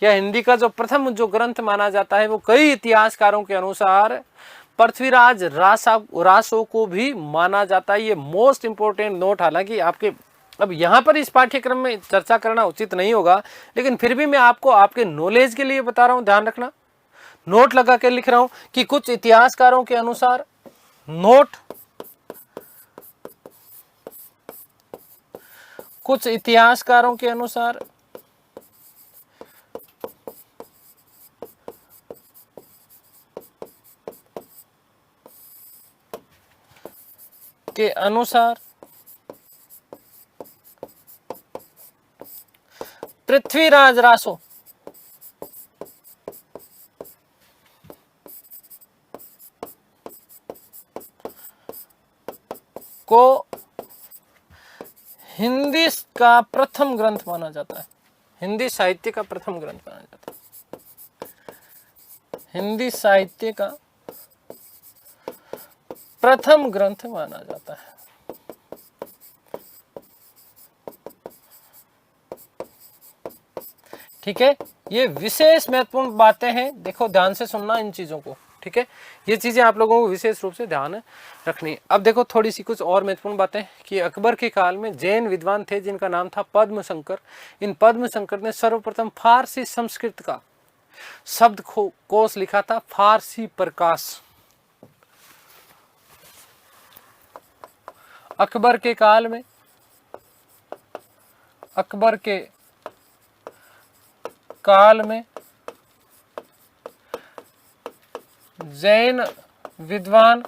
या हिंदी का जो प्रथम ग्रंथ माना जाता है, वो कई इतिहासकारों के अनुसार पृथ्वीराज रासो को भी माना जाता है। ये मोस्ट इंपोर्टेंट नोट, हालांकि आपके अब यहाँ पर इस पाठ्यक्रम में चर्चा करना उचित नहीं होगा, लेकिन फिर भी मैं आपको आपके नॉलेज के लिए बता रहा हूँ, ध्यान रखना। नोट लगा के लिख रहा हूं कि कुछ इतिहासकारों के अनुसार, कुछ इतिहासकारों के अनुसार पृथ्वीराज रासो को हिंदी का प्रथम ग्रंथ माना जाता है। हिंदी साहित्य का प्रथम ग्रंथ माना जाता है। हिंदी साहित्य का प्रथम ग्रंथ माना जाता है। ठीक है, ये विशेष महत्वपूर्ण बातें हैं, देखो ध्यान से सुनना इन चीजों को, ठीक है। ये चीजें आप लोगों को विशेष रूप से ध्यान रखनी है। अब देखो थोड़ी सी कुछ और महत्वपूर्ण बातें कि अकबर के काल में जैन विद्वान थे जिनका नाम था पद्म शंकर। इन पद्म शंकर ने सर्वप्रथम फारसी संस्कृत का शब्द कोश लिखा था, फारसी प्रकाश। अकबर के काल में जैन विद्वान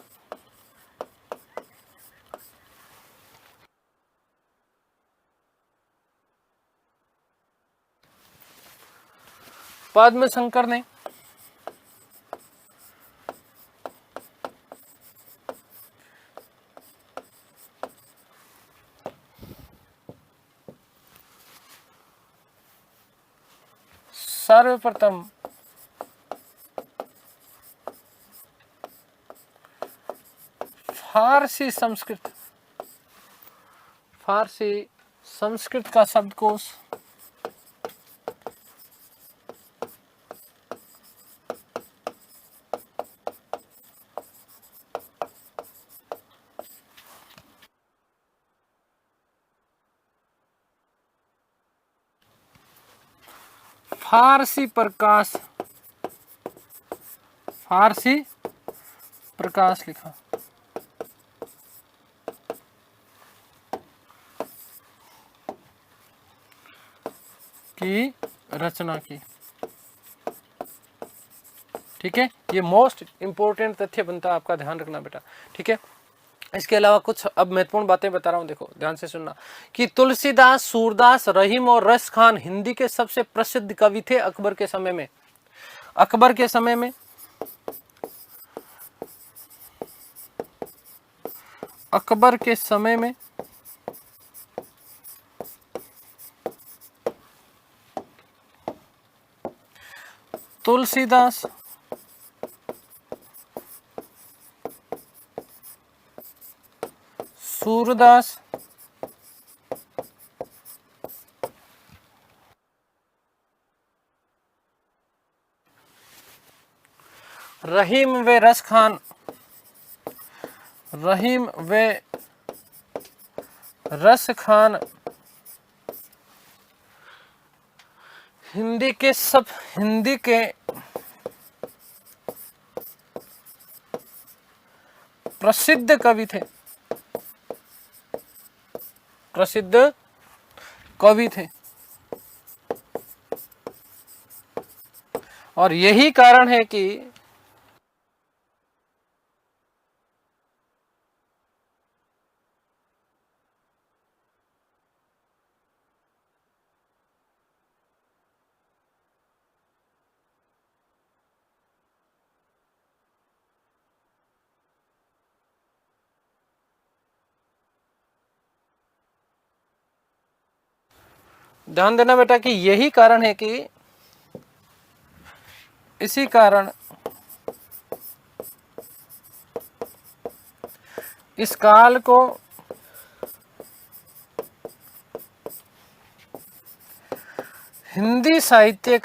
पद्म शंकर ने सर्वप्रथम फारसी संस्कृत का शब्दकोश फारसी प्रकाश लिखा। की रचना की। ठीक है, ये मोस्ट इंपोर्टेंट तथ्य बनता है, आपका ध्यान रखना बेटा। ठीक है, इसके अलावा कुछ अब महत्वपूर्ण बातें बता रहा हूं, देखो ध्यान से सुनना कि तुलसीदास, सूरदास, रहीम और रस खान हिंदी के सबसे प्रसिद्ध कवि थे अकबर के समय में। अकबर के समय में तुलसीदास, सूरदास, रहीम व रस खान हिंदी के प्रसिद्ध कवि थे। और यही कारण है कि ध्यान देना बेटा कि यही कारण है कि इसी कारण इस काल को हिंदी साहित्य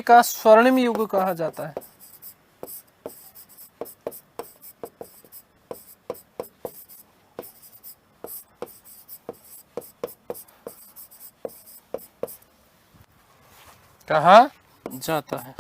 का स्वर्णिम युग कहा जाता है। कहा जाता है।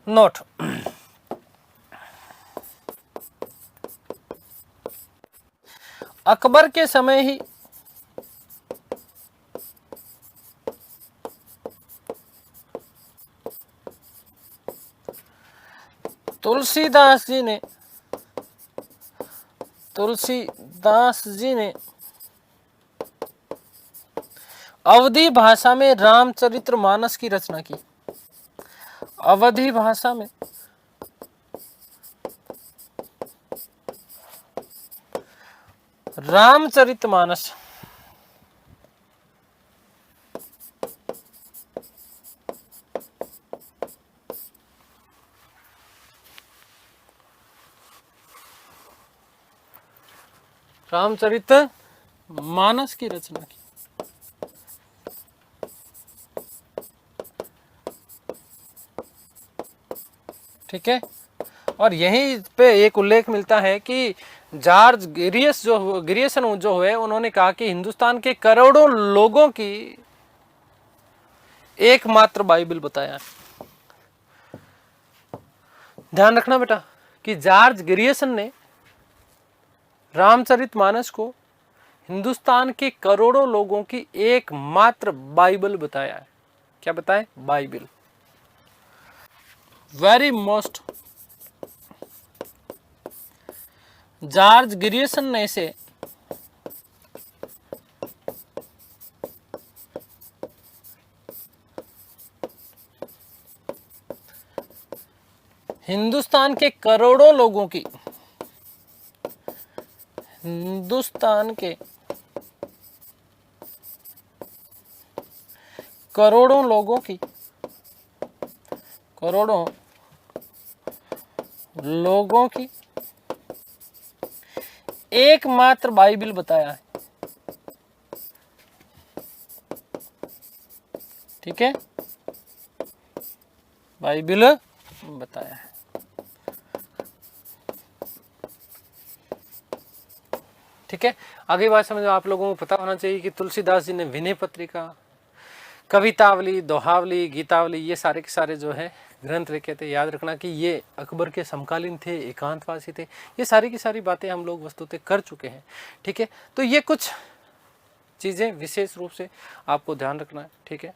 नोट, अकबर के समय ही तुलसीदास जी ने अवधी भाषा में रामचरितमानस की रचना की। अवधी भाषा में रामचरितमानस की रचना की। ठीक है। और यहीं पे एक उल्लेख मिलता है कि जॉर्ज ग्रियर्सन जो हुए उन्होंने कहा कि हिंदुस्तान के करोड़ों लोगों की एकमात्र बाइबल बताया। ध्यान रखना बेटा कि जॉर्ज ग्रियर्सन ने रामचरितमानस को हिंदुस्तान के करोड़ों लोगों की एकमात्र बाइबल बताया है। क्या बताएं? Bible. Very most George Grierson ने इसे हिंदुस्तान के करोड़ों लोगों की हिंदुस्तान के करोड़ों लोगों की करोड़ों लोगों की एकमात्र बाइबल बताया है। ठीक है, बाइबल बताया है। ठीक है, आगे बात समझो। आप लोगों को पता होना चाहिए कि तुलसीदास जी ने विनय पत्रिका, कवितावली, दोहावली, गीतावली, ये सारे के सारे जो है ग्रंथ लिखे थे। याद रखना कि ये अकबर के समकालीन थे, एकांतवासी थे। ये सारी की सारी बातें हम लोग वस्तुतः कर चुके हैं। ठीक है, तो ये कुछ चीज़ें विशेष रूप से आपको ध्यान रखना है। ठीक है,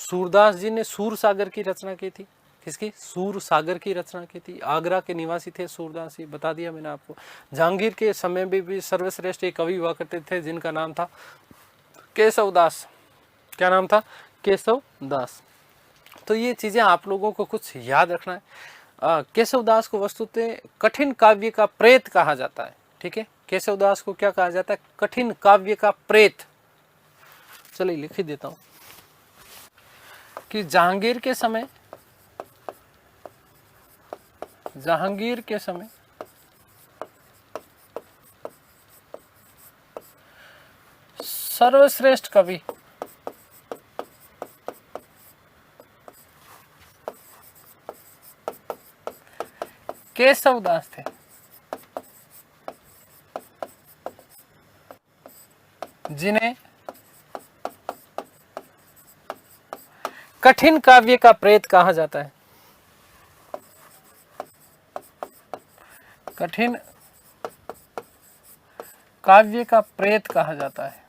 सूरदास जी ने सूर सागर की रचना की थी। किसकी? सूर सागर की रचना की थी। आगरा के निवासी थे सूरदास जी, बता दिया मैंने आपको। जहांगीर के समय में भी सर्वश्रेष्ठ एक कवि हुआ करते थे जिनका नाम था केशवदास। क्या नाम था? केशवदास। तो ये चीज़ें आप लोगों को कुछ याद रखना है। केशवदास को वस्तुतः कठिन काव्य का प्रेत कहा जाता है। ठीक है, केशवदास को क्या कहा जाता है? कठिन काव्य का प्रेत। चलिए लिख ही देता हूं कि जहांगीर के समय सर्वश्रेष्ठ कवि केशवदास थे, जिन्हें कठिन काव्य का प्रेत कहा जाता है। कठिन काव्य का प्रेत कहा जाता है।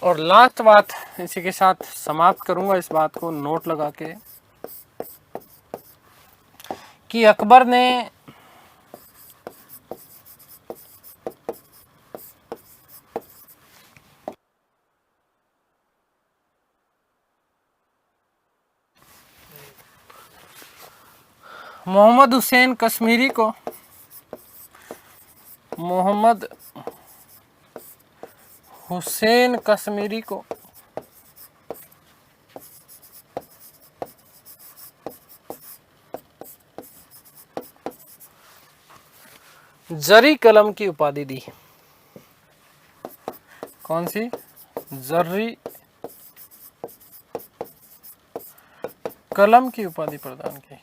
और लास्ट बात इसी के साथ समाप्त करूंगा, इस बात को नोट लगा के, कि अकबर ने मोहम्मद हुसैन कश्मीरी को जरी कलम की उपाधि दी। कौन सी? जरी कलम की उपाधि प्रदान की।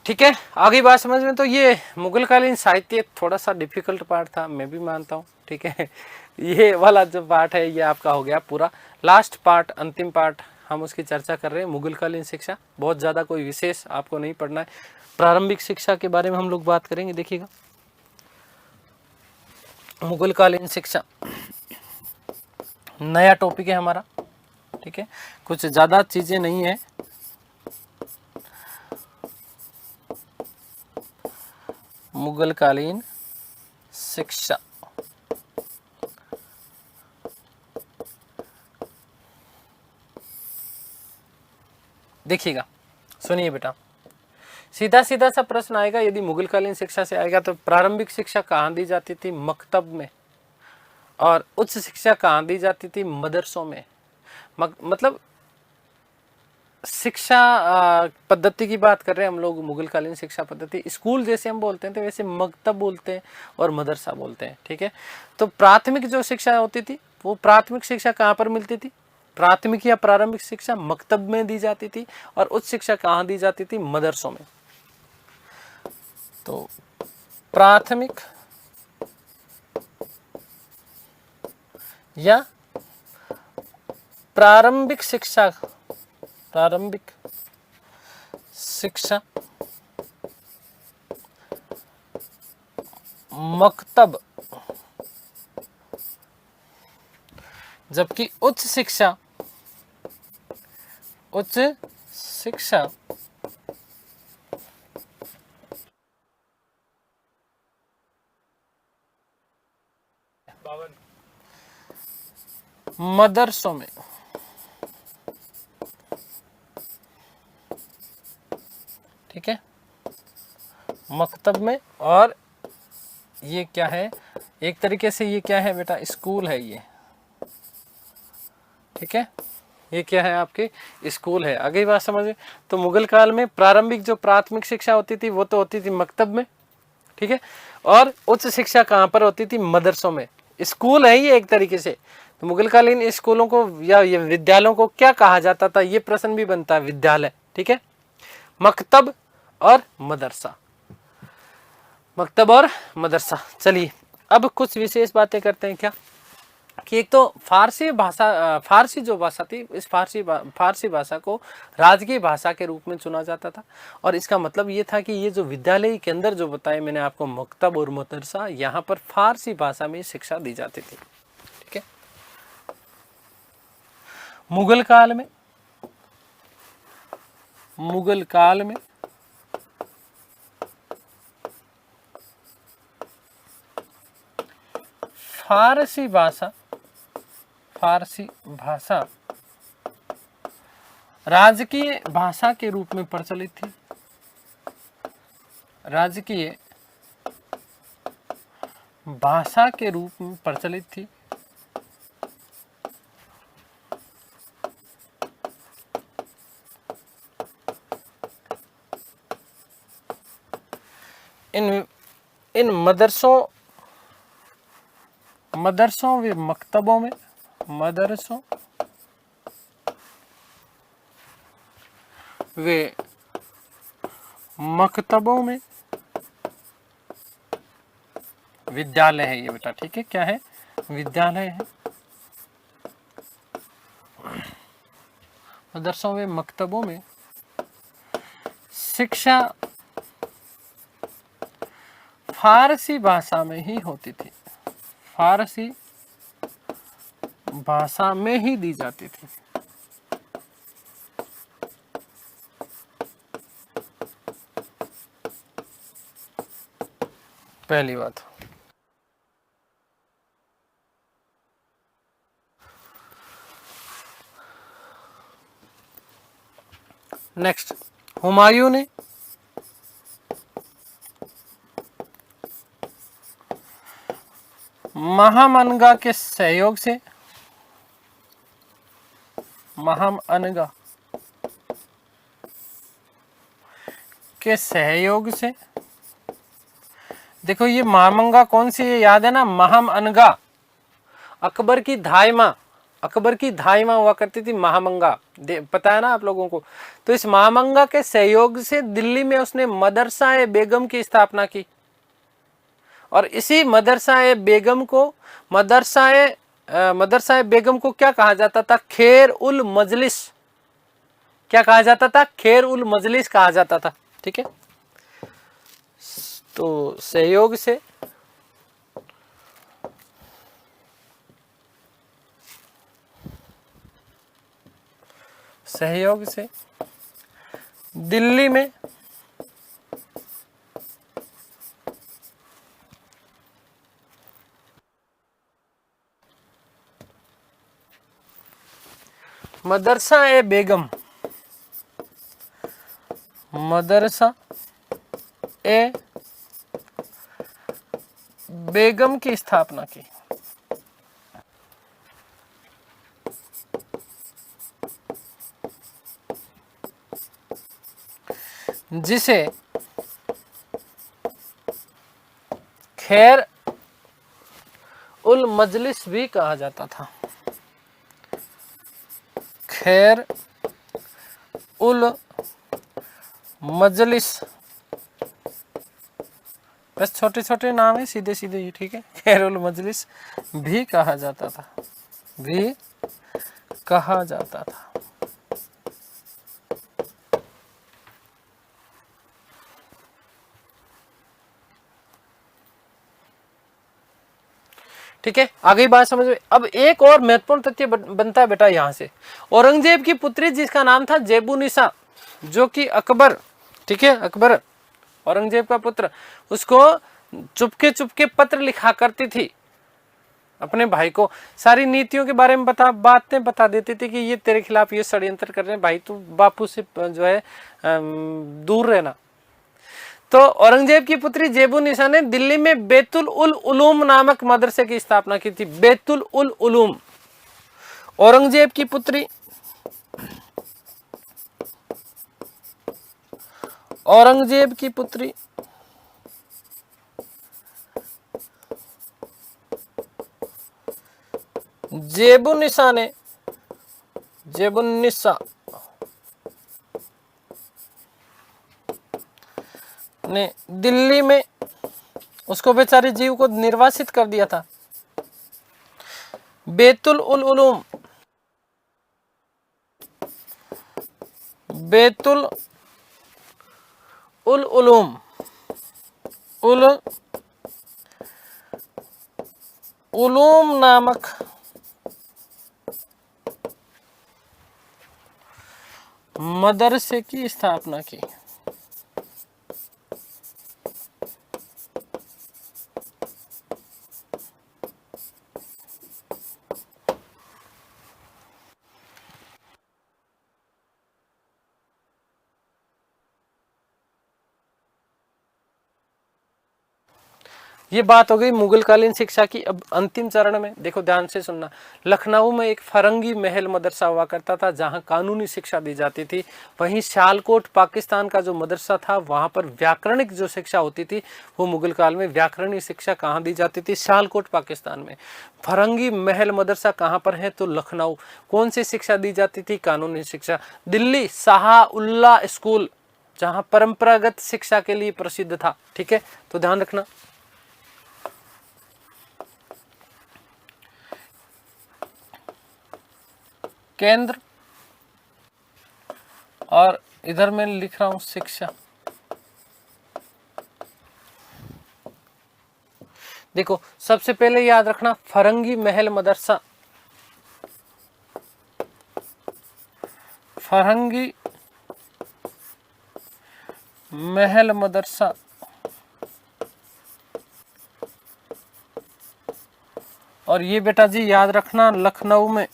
ठीक है, आगे बात समझ में। तो ये मुगल कालीन साहित्य थोड़ा सा डिफिकल्ट पार्ट था, मैं भी मानता हूँ। ठीक है, ये वाला जो पार्ट है ये आपका हो गया पूरा। लास्ट पार्ट, अंतिम पार्ट हम उसकी चर्चा कर रहे हैं, मुगल कालीन शिक्षा। बहुत ज़्यादा कोई विशेष आपको नहीं पढ़ना है। प्रारंभिक शिक्षा के बारे में हम लोग बात करेंगे। देखिएगा, मुगल कालीन शिक्षा नया टॉपिक है हमारा। ठीक है, कुछ ज़्यादा चीज़ें नहीं है। मुगल कालीन शिक्षा, देखिएगा, सुनिए बेटा, सीधा सीधा सा प्रश्न आएगा यदि मुगल कालीन शिक्षा से आएगा तो प्रारंभिक शिक्षा कहाँ दी जाती थी? मकतब में। और उच्च शिक्षा कहाँ दी जाती थी? मदरसों में। मतलब शिक्षा पद्धति की बात कर रहे हैं हम लोग। मुगल कालीन शिक्षा पद्धति, स्कूल जैसे हम बोलते हैं तो वैसे मकतब बोलते हैं और मदरसा बोलते हैं। ठीक है, तो प्राथमिक जो शिक्षा होती थी वो प्राथमिक शिक्षा कहाँ पर मिलती थी? प्राथमिक या प्रारंभिक शिक्षा मकतब में दी जाती थी, और उच्च शिक्षा कहाँ दी जाती थी? मदरसों में। तो प्राथमिक या प्रारंभिक शिक्षा, प्रारंभिक शिक्षा मकतब, जबकि उच्च शिक्षा, उच्च शिक्षा मदरसों में। ठीक है, मकतब में। और ये क्या है? एक तरीके से ये क्या है बेटा? स्कूल है ये। ठीक है, ये क्या है? आपके स्कूल है। आगे बात समझे। तो मुगल काल में प्रारंभिक जो प्राथमिक शिक्षा होती थी वो तो होती थी मकतब में। ठीक है, और उच्च शिक्षा कहाँ पर होती थी? मदरसों में। स्कूल है ये एक तरीके से। तो मुगल कालीन स्कूलों को या ये विद्यालयों को क्या कहा जाता था? ये प्रश्न भी बनता है। विद्यालय, ठीक है, मकतब और मदरसा, मकतब और मदरसा। चलिए अब कुछ विशेष बातें करते हैं। क्या कि एक तो फारसी भाषा, फारसी जो भाषा थी, इस फारसी भाषा को राजकीय भाषा के रूप में चुना जाता था। और इसका मतलब ये था कि ये जो विद्यालय के अंदर जो बताए मैंने आपको मकतब और मदरसा, यहाँ पर फारसी भाषा में शिक्षा दी जाती थी। ठीक है, मुगल काल में, मुगल काल में फारसी भाषा, फारसी भाषा राजकीय भाषा के रूप में प्रचलित थी। राजकीय भाषा के रूप में प्रचलित थी। इन मदरसों व मकतबों में, मदरसों वे मकतबों में, विद्यालय है ये बेटा। ठीक है, क्या है? विद्यालय है। मदरसों व मकतबों में शिक्षा फारसी भाषा में ही होती थी। फारसी भाषा में ही दी जाती थी। पहली बात। नेक्स्ट, हुमायूं ने महामनगा के सहयोग से, महामनगा के सहयोग से, देखो ये महामंगा कौन सी है? याद है ना? महामनगा अकबर की धाई माँ, अकबर की धाई वहां हुआ करती थी महामंगा, पता है ना आप लोगों को। तो इस महामंगा के सहयोग से दिल्ली में उसने मदरसा ए बेगम की स्थापना की, और इसी मदरसा ए बेगम को मदरसा ए बेगम को क्या कहा जाता था? खैर उल मजलिस। क्या कहा जाता था? खैर उल मजलिस कहा जाता था। ठीक है, तो सहयोग से दिल्ली में मदरसा ए बेगम की स्थापना की, जिसे खैर उल मजलिस भी कहा जाता था। खैर उल मजलिस, बस छोटे छोटे नाम है, सीधे सीधे ही। ठीक है, खैर उल मजलिस भी कहा जाता था, ठीक है, आगे बात समझ में। अब एक और महत्वपूर्ण तथ्य बनता है बेटा यहां से, औरंगजेब की पुत्री जिसका नाम था जेबुनिसा, जो कि अकबर, ठीक है, अकबर औरंगजेब का पुत्र, उसको चुपके चुपके पत्र लिखा करती थी अपने भाई को, सारी नीतियों के बारे में बातें बता देती थी कि ये तेरे खिलाफ ये षड्यंत्र कर रहे हैं भाई, तू बापू से जो है दूर रहना। तो औरंगजेब की पुत्री जेबुनिसा ने दिल्ली में बैतुल उल उलूम नामक मदरसे की स्थापना की थी। बैतुल उल उलूम, औरंगजेब की पुत्री जेबुनिसा ने दिल्ली में उसको बेचारी जीव को निर्वासित कर दिया था। बैतुल उल उलूम, बैतुल उल उलूम उलूम नामक मदरसे की स्थापना की। ये बात हो गई मुगलकालीन शिक्षा की। अब अंतिम चरण में देखो, ध्यान से सुनना। लखनऊ में एक फरंगी महल मदरसा हुआ करता था जहां कानूनी शिक्षा दी जाती थी। वहीं सियालकोट पाकिस्तान का जो मदरसा था वहां पर व्याकरणिक जो शिक्षा होती थी वो मुगल काल में व्याकरणिक शिक्षा कहाँ दी जाती थी? सियालकोट पाकिस्तान में। फरंगी महल मदरसा कहाँ पर है? तो लखनऊ। कौन सी शिक्षा दी जाती थी? कानूनी शिक्षा। दिल्ली शाहउल्ला स्कूल जहाँ परंपरागत शिक्षा के लिए प्रसिद्ध था। ठीक है, तो ध्यान रखना। केंद्र, और इधर मैं लिख रहा हूं शिक्षा। देखो, सबसे पहले याद रखना फरंगी महल मदरसा, फरंगी महल मदरसा और ये बेटा जी याद रखना लखनऊ में,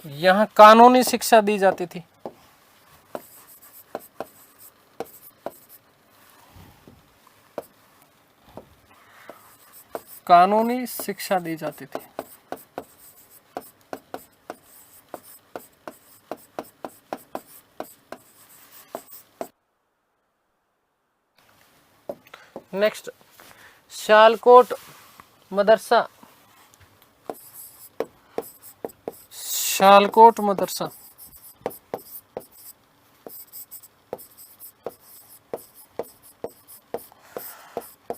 यहां कानूनी शिक्षा दी जाती थी। कानूनी शिक्षा दी जाती थी। नेक्स्ट, सियालकोट मदरसा, सियालकोट मदरसा,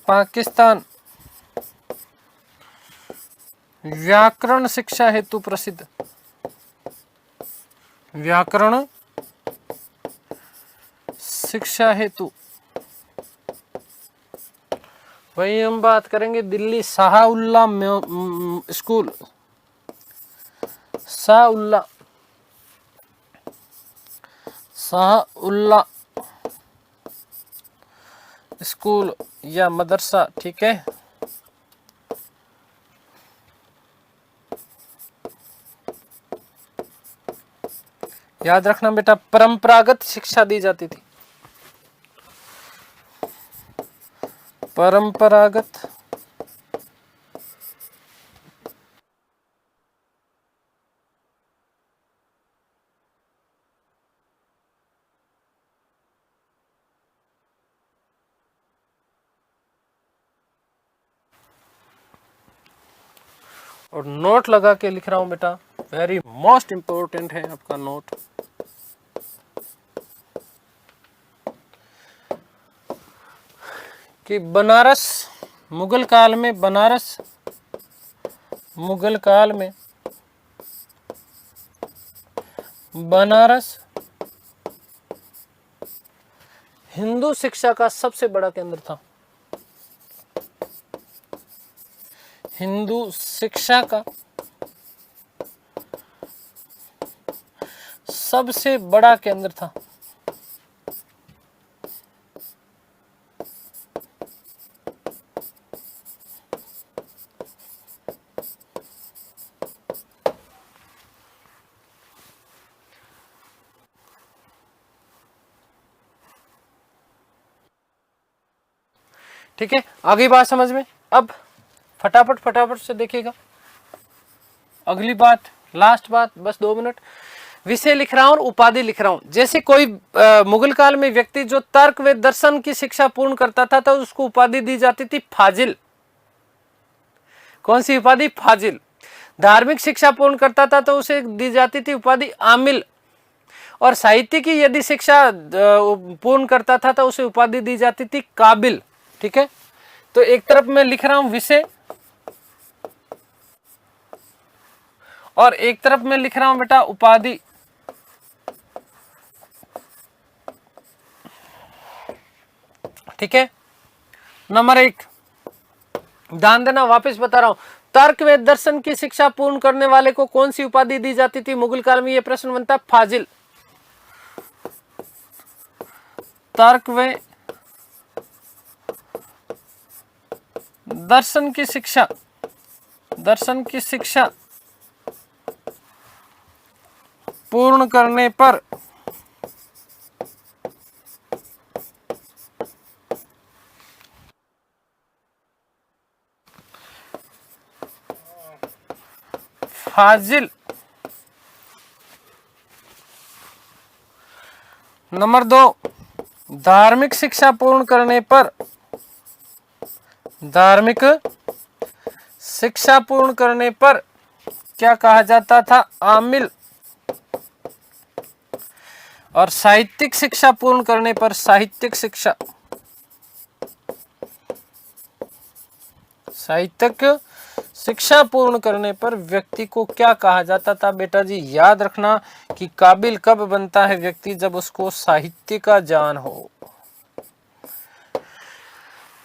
पाकिस्तान व्याकरण शिक्षा हेतु प्रसिद्ध, व्याकरण शिक्षा हेतु। वही हम बात करेंगे दिल्ली शाहउल्ला स्कूल, शाहउल्ला स्कूल या मदरसा, ठीक है। याद रखना बेटा, परंपरागत शिक्षा दी जाती थी, परंपरागत और नोट लगा के लिख रहा हूं बेटा, वेरी मोस्ट इंपॉर्टेंट है आपका नोट। कि बनारस मुगल काल में, बनारस मुगल काल में बनारस हिंदू शिक्षा का सबसे बड़ा केंद्र था, हिंदू शिक्षा का सबसे बड़ा केंद्र था। ठीक है, आगे बात समझ में। अब फटाफट से देखिएगा अगली बात, लास्ट बात, बस 2 मिनट। विषय लिख रहा हूं और उपाधि लिख रहा हूं। जैसे कोई मुगल काल में व्यक्ति जो तर्क व दर्शन की शिक्षा पूर्ण करता था तो उसको उपाधि दी जाती थी फाजिल। कौन सी उपाधि? फाजिल। धार्मिक शिक्षा पूर्ण करता था तो उसे दी जाती थी उपाधि आमिल। और साहित्य की यदि शिक्षा पूर्ण करता था तो उसे उपाधि दी जाती थी काबिल। ठीक है, तो एक तरफ मैं लिख रहा हूं विषय और एक तरफ मैं लिख रहा हूं बेटा उपाधि। ठीक है, नंबर 1 ध्यान देना, वापस बता रहा हूं। तर्क व दर्शन की शिक्षा पूर्ण करने वाले को कौन सी उपाधि दी जाती थी मुगल काल में? यह प्रश्न बनता है फाजिल। तर्क व दर्शन की शिक्षा, दर्शन की शिक्षा पूर्ण करने पर फाजिल। नंबर 2 धार्मिक शिक्षा पूर्ण करने पर, धार्मिक शिक्षा पूर्ण करने पर क्या कहा जाता था? आमिल। और साहित्यिक शिक्षा पूर्ण करने पर, साहित्यिक शिक्षा, साहित्यिक शिक्षा पूर्ण करने पर व्यक्ति को क्या कहा जाता था? बेटा जी याद रखना कि काबिल कब बनता है व्यक्ति? जब उसको साहित्य का ज्ञान हो।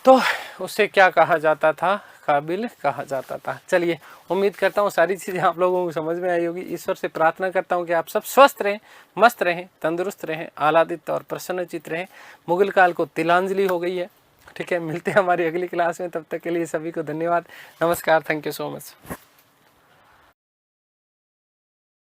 तो उसे क्या कहा जाता था? काबिल कहा जाता था। चलिए, उम्मीद करता हूँ सारी चीज़ें आप लोगों को समझ में आई होगी। ईश्वर से प्रार्थना करता हूँ कि आप सब स्वस्थ रहें, मस्त रहें, तंदुरुस्त रहें, आह्लादित और प्रसन्नचित रहें। मुगल काल को तिलांजलि हो गई है। ठीक है, मिलते हैं हमारी अगली क्लास में, तब तक के लिए सभी को धन्यवाद, नमस्कार, थैंक यू सो मच।